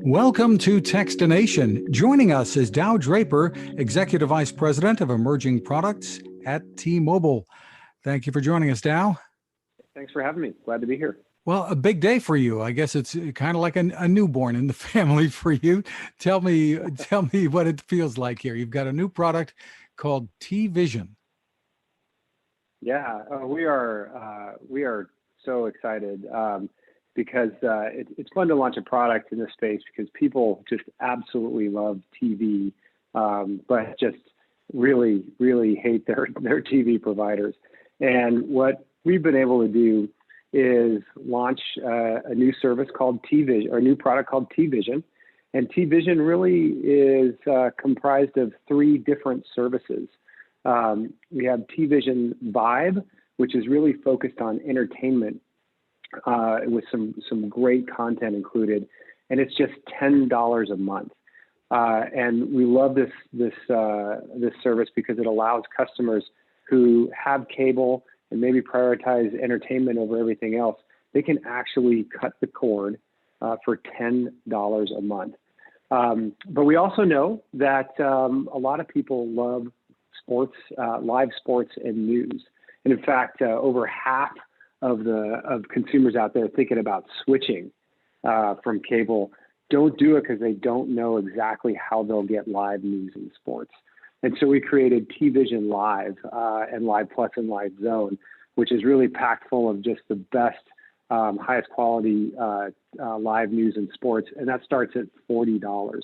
Welcome to Techstination. Joining us is Dow Draper, Executive Vice President of Emerging Products at T-Mobile. Thank you for joining us, Dow. Thanks for having me. Glad to be here. Well, a big day for you. I guess it's kind of like a newborn in the family for you. Tell me what it feels like here. You've got a new product called TVision. Yeah, we are so excited because it's fun to launch a product in this space because people just absolutely love TV, but just really, really hate their TV providers. And what we've been able to do is launch a new service called TVision, or a new product called TVision. And TVision really is comprised of three different services. We have TVision Vibe, which is really focused on entertainment with some great content included, and it's just $10 a month. And we love this service because it allows customers who have cable and maybe prioritize entertainment over everything else. They can actually cut the cord for $10 a month. But we also know that a lot of people love sports, live sports and news. And in fact, over half of consumers out there thinking about switching from cable don't do it because they don't know exactly how they'll get live news and sports. And so we created TVision Live and Live Plus and Live Zone, which is really packed full of just the best, highest quality live news and sports. And that starts at $40.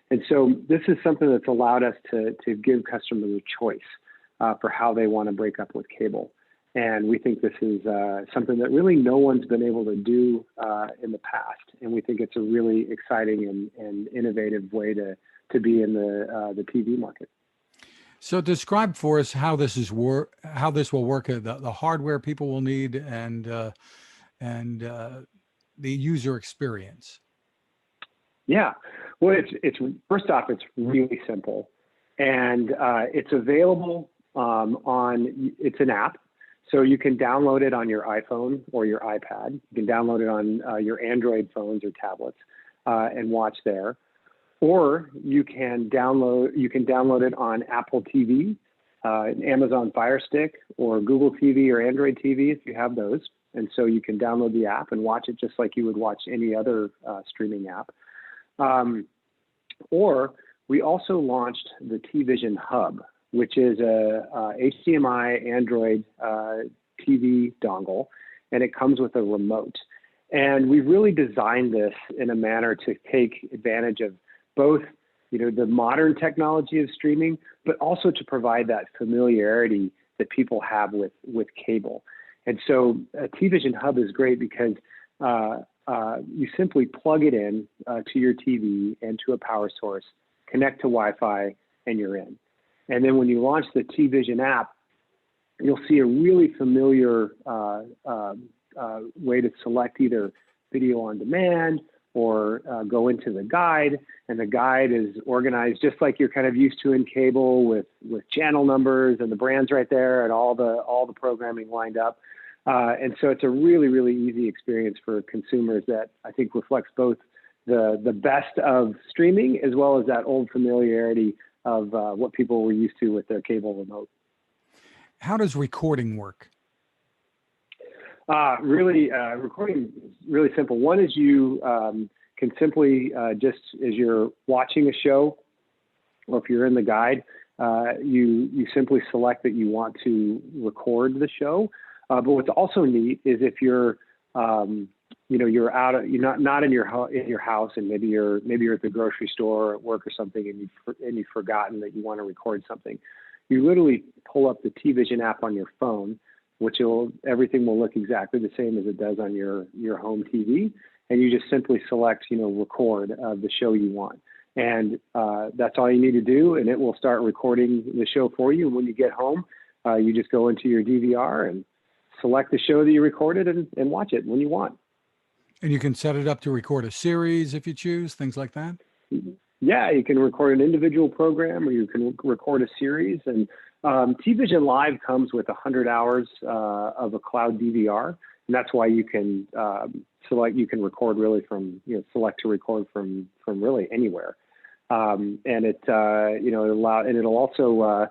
And so this is something that's allowed us to give customers a choice for how they want to break up with cable. And we think this is something that really no one's been able to do in the past. And we think it's a really exciting and innovative way to be in the TV market. So describe for us how this will work, the hardware people will need, and the user experience. Yeah, well, it's first off, it's really simple, and it's available it's an app, so you can download it on your iPhone or your iPad. You can download it on your Android phones or tablets and watch there. Or you can download it on Apple TV, Amazon Fire Stick, or Google TV or Android TV if you have those. And so you can download the app and watch it just like you would watch any other streaming app. Or we also launched the TVision Hub, which is a HDMI Android TV dongle, and it comes with a remote. And we've really designed this in a manner to take advantage of both, the modern technology of streaming, but also to provide that familiarity that people have with cable. And so TVision Hub is great because you simply plug it in to your TV and to a power source, connect to Wi-Fi, and you're in. And then when you launch the TVision app, you'll see a really familiar way to select either video on demand or go into the guide, and the guide is organized just like you're kind of used to in cable with channel numbers and the brands right there and all the programming lined up. And so it's a really, really easy experience for consumers that I think reflects both the best of streaming as well as that old familiarity of what people were used to with their cable remote. How does recording work? Recording is really simple. One is you can simply, just as you're watching a show, or if you're in the guide, you simply select that you want to record the show. But what's also neat is if you're you're not in your house, and maybe you're at the grocery store or at work or something, and you've forgotten that you want to record something. You literally pull up the TVision app on your phone, which everything will look exactly the same as it does on your home TV, and you just simply select record the show you want, and that's all you need to do, and it will start recording the show for you. And when you get home, you just go into your DVR and select the show that you recorded and watch it when you want. And you can set it up to record a series if you choose, things like that? Yeah, you can record an individual program or you can record a series. And TVision Live comes with 100 hours of a cloud DVR. And that's why you can select. You can record really from, select to record from really anywhere. And it'll also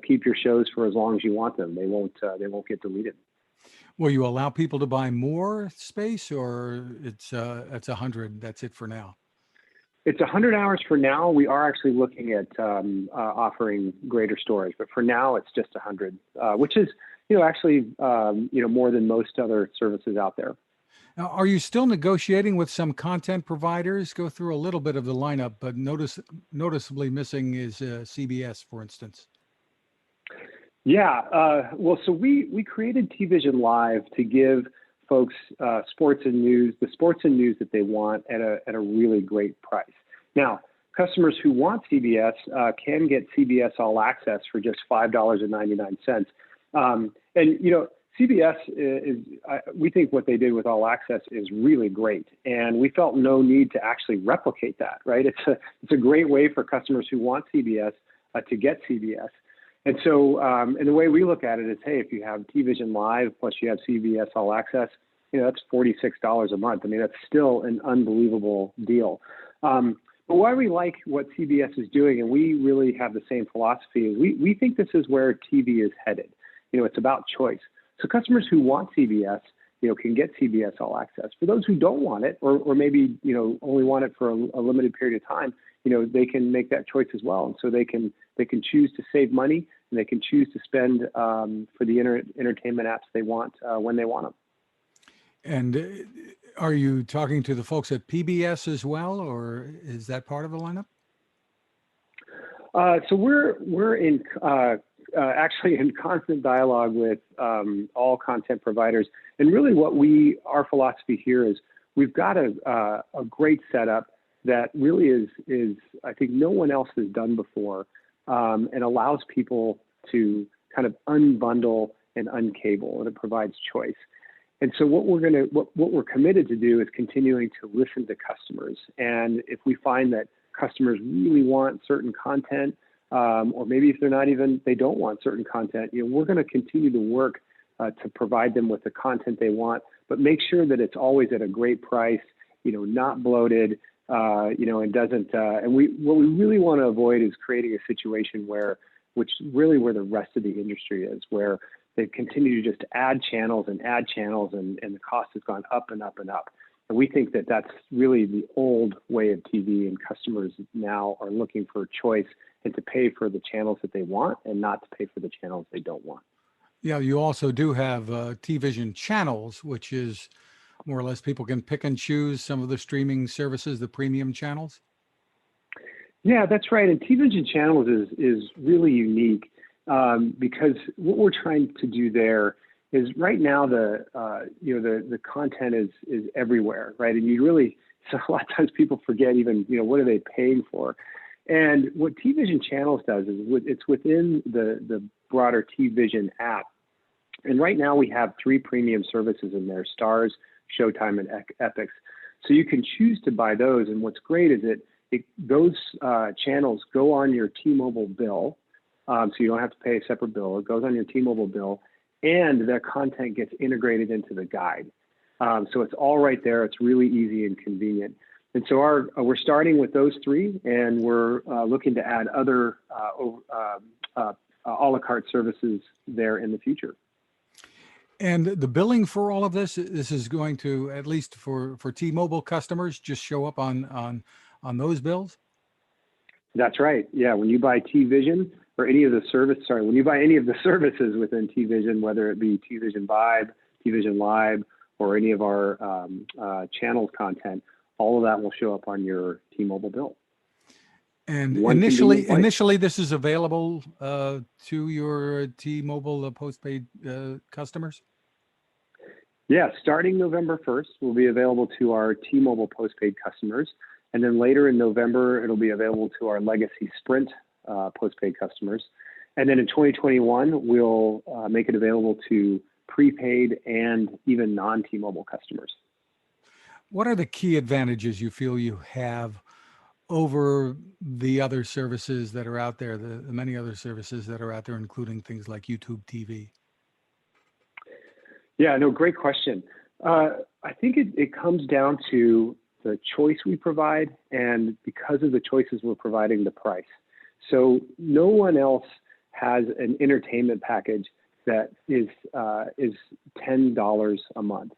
keep your shows for as long as you want them. They won't get deleted. Will you allow people to buy more space, or it's 100? That's it for now. It's 100 hours for now. We are actually looking at offering greater storage, but for now it's just 100, which is actually more than most other services out there. Now, are you still negotiating with some content providers? Go through a little bit of the lineup, but noticeably missing is CBS, for instance. Yeah, well, so we created TVision Live to give folks sports and news that they want at a really great price. Now, customers who want CBS can get CBS All Access for just $5.99. And CBS we think what they did with All Access is really great, and we felt no need to actually replicate that. Right? It's a great way for customers who want CBS to get CBS. And so, and the way we look at it is, hey, if you have TVision Live plus you have CBS All Access, that's $46 a month. I mean, that's still an unbelievable deal. But why we like what CBS is doing, and we really have the same philosophy, is we think this is where TV is headed. It's about choice. So customers who want CBS, can get CBS All Access. For those who don't want it, or maybe, only want it for a limited period of time, they can make that choice as well. And so they can choose to save money, and they can choose to spend for the entertainment apps they want when they want them. And are you talking to the folks at PBS as well, or is that part of the lineup? So we're in actually in constant dialogue with all content providers, and really our philosophy here is we've got a great setup that really is I think no one else has done before, and allows people to kind of unbundle and uncable, and it provides choice. And so what we're committed to do is continuing to listen to customers. And if we find that customers really want certain content, or maybe if they don't want certain content, we're going to continue to work to provide them with the content they want, but make sure that it's always at a great price, not bloated, and doesn't. And what we really want to avoid is creating a situation where the rest of the industry is, where they continue to just add channels, and the cost has gone up and up and up. And we think that that's really the old way of TV, and customers now are looking for choice and to pay for the channels that they want and not to pay for the channels they don't want. Yeah, you also do have TVision channels, which is more or less people can pick and choose some of the streaming services, the premium channels. Yeah, that's right. And TVision channels is really unique. Because what we're trying to do there is right now the content is everywhere, right? And so a lot of times people forget even, what are they paying for? And what TVision channels does is it's within the broader TVision app. And right now we have 3 premium services in there: Stars, Showtime, and Epix. So you can choose to buy those. And what's great is those channels go on your T-Mobile bill. So you don't have to pay a separate bill. It goes on your T-Mobile bill, and their content gets integrated into the guide. So it's all right there. It's really easy and convenient. And so we're starting with those 3, and we're looking to add other a la carte services there in the future. And the billing for all of this is going to, at least for T-Mobile customers, just show up on those bills? That's right. Yeah, when you buy TVision or any of the when you buy any of the services within TVision, whether it be TVision Vibe, TVision Live, or any of our channels content, all of that will show up on your T-Mobile bill. And initially, this is available to your T-Mobile postpaid customers? Yeah, starting November 1st, will be available to our T-Mobile postpaid customers. And then later in November, it'll be available to our legacy Sprint postpaid customers. And then in 2021, we'll make it available to prepaid and even non-T-Mobile customers. What are the key advantages you feel you have over the other services that are out there, the many other services that are out there, including things like YouTube TV? Yeah, no, great question. I think it comes down to the choice we provide, and because of the choices we're providing, the price. So no one else has an entertainment package that is $10 a month.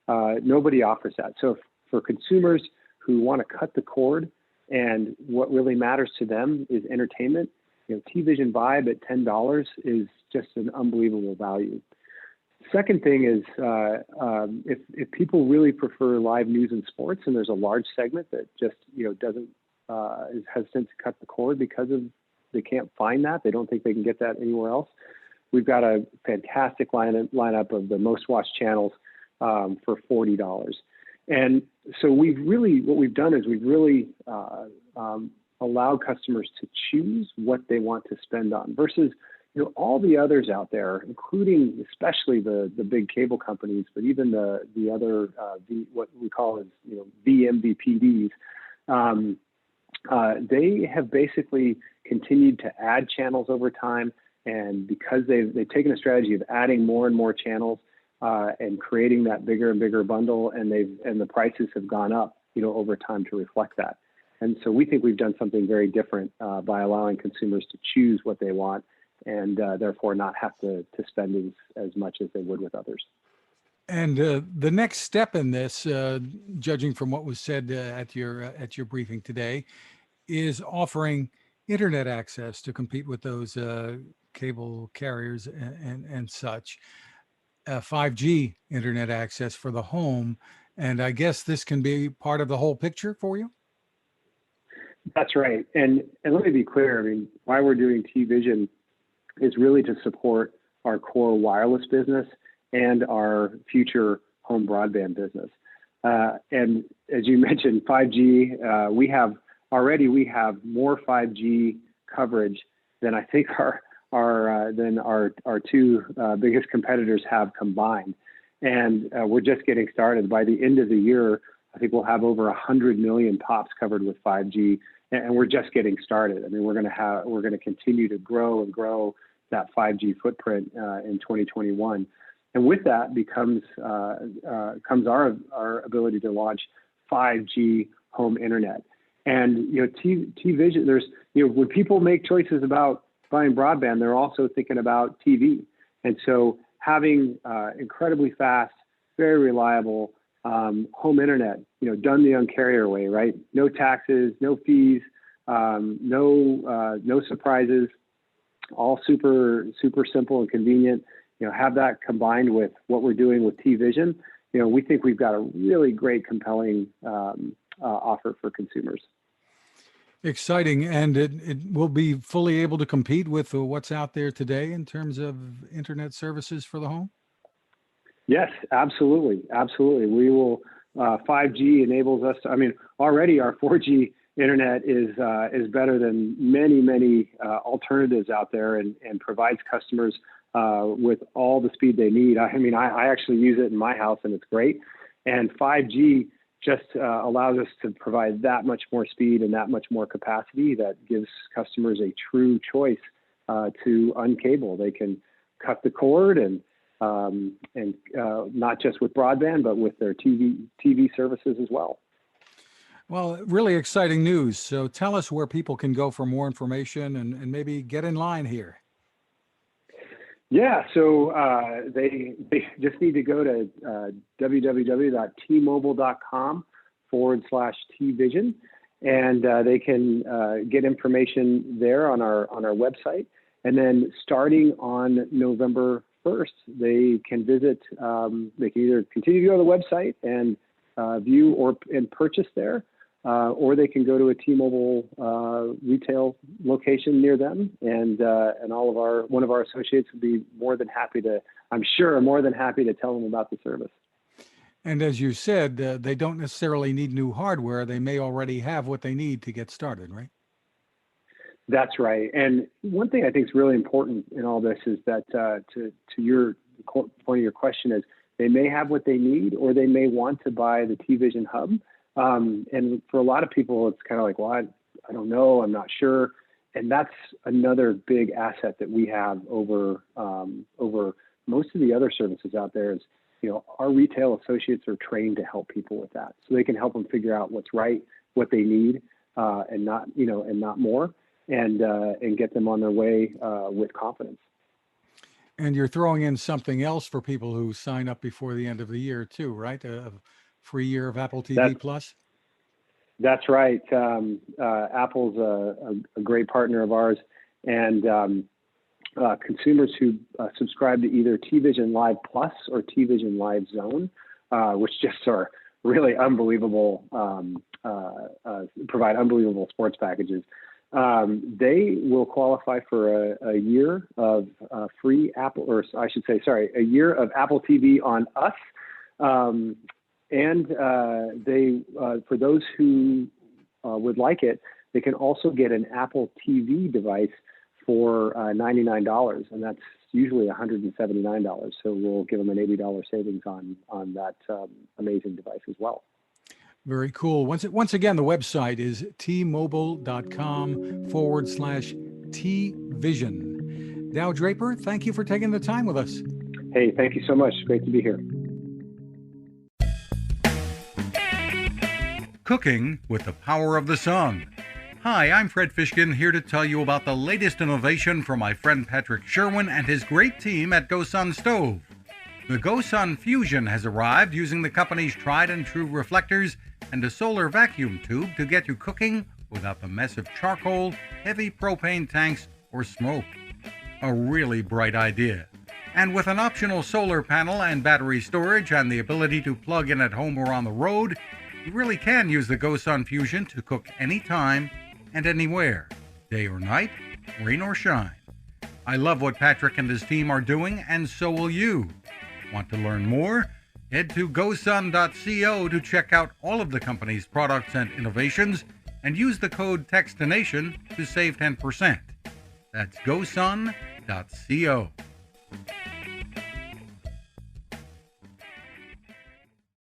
Nobody offers that. So for consumers who want to cut the cord and what really matters to them is entertainment, TVision Vibe at $10 is just an unbelievable value. Second thing is if people really prefer live news and sports, and there's a large segment that just doesn't is hesitant to cut the cord because of they can't find that, they don't think they can get that anywhere else. We've got a fantastic lineup of the most watched channels for $40. And so what we've done is we've really allowed customers to choose what they want to spend on versus all the others out there, including especially the big cable companies, but even the other what we call as VMVPDs. They have basically continued to add channels over time, and because they've taken a strategy of adding more and more channels and creating that bigger and bigger bundle, and the prices have gone up over time to reflect that. And so we think we've done something very different by allowing consumers to choose what they want, and therefore not have to spend as much as they would with others. And the next step in this, judging from what was said at your briefing today, is offering internet access to compete with those cable carriers and such. 5G internet access for the home, and I guess this can be part of the whole picture for you. That's right, and let me be clear. I mean, why we're doing TVision is really to support our core wireless business and our future home broadband business. And as you mentioned, 5G, we have more 5G coverage than I think our two biggest competitors have combined. And we're just getting started. By the end of the year, I think we'll have over 100 million pops covered with 5G, and we're just getting started. I mean, we're going to continue to grow and grow that 5G footprint in 2021, and with that comes our ability to launch 5G home internet. And TVision, there's when people make choices about buying broadband, they're also thinking about TV, and so having incredibly fast, very reliable home internet, done the Un-carrier way, right? No taxes, no fees, no surprises, all super simple and convenient. Have that combined with what we're doing with TVision. We think we've got a really great, compelling offer for consumers. Exciting, and it will be fully able to compete with what's out there today in terms of internet services for the home. Yes, absolutely. We will. 5G enables us to, I mean, already our 4G internet is better than many alternatives out there, and provides customers with all the speed they need. I mean, I actually use it in my house, and it's great. And 5G just allows us to provide that much more speed and that much more capacity that gives customers a true choice to uncable. They can cut the cord and not just with broadband, but with their TV services as well. Well, really exciting news. So tell us where people can go for more information and maybe get in line here. Yeah, so they just need to go to www.tmobile.com/TVision, and they can get information there on our website. And then starting on November 1st, they can visit. They can either continue to go to the website and view and purchase there, or they can go to a T-Mobile retail location near them, and one of our associates would be more than happy to tell them about the service. And as you said, they don't necessarily need new hardware. They may already have what they need to get started, right? That's right. And one thing I think is really important in all this is that to your point of your question is they may have what they need, or they may want to buy the TVision Hub. And for a lot of people, it's kind of like, well, I don't know, I'm not sure. And that's another big asset that we have over most of the other services out there is our retail associates are trained to help people with that, so they can help them figure out what's right, what they need, and not more, and get them on their way with confidence. And you're throwing in something else for people who sign up before the end of the year too, right? A free year of Apple TV Plus. That's right. Apple's a great partner of ours, and consumers who subscribe to either TVision Live Plus or TVision Live Zone, which just are really unbelievable, provide unbelievable sports packages. They will qualify for a year of free Apple, or I should say, sorry, a year of Apple TV on us. And they, for those who would like it, they can also get an Apple TV device for $99, and that's usually $179. So we'll give them an $80 savings on that amazing device as well. Very cool. Once again, the website is tmobile.com/TVision. Dow Draper, thank you for taking the time with us. Hey, thank you so much. Great to be here. Cooking with the power of the sun. Hi, I'm Fred Fishkin, here to tell you about the latest innovation from my friend Patrick Sherwin and his great team at GoSun Stove. The GoSun Fusion has arrived using the company's tried and true reflectors and a solar vacuum tube to get you cooking without the mess of charcoal, heavy propane tanks, or smoke. A really bright idea. And with an optional solar panel and battery storage and the ability to plug in at home or on the road, you really can use the GoSun Fusion to cook anytime and anywhere, day or night, rain or shine. I love what Patrick and his team are doing, and so will you. Want to learn more? Head to gosun.co to check out all of the company's products and innovations and use the code TEXTINATION to save 10%. That's gosun.co.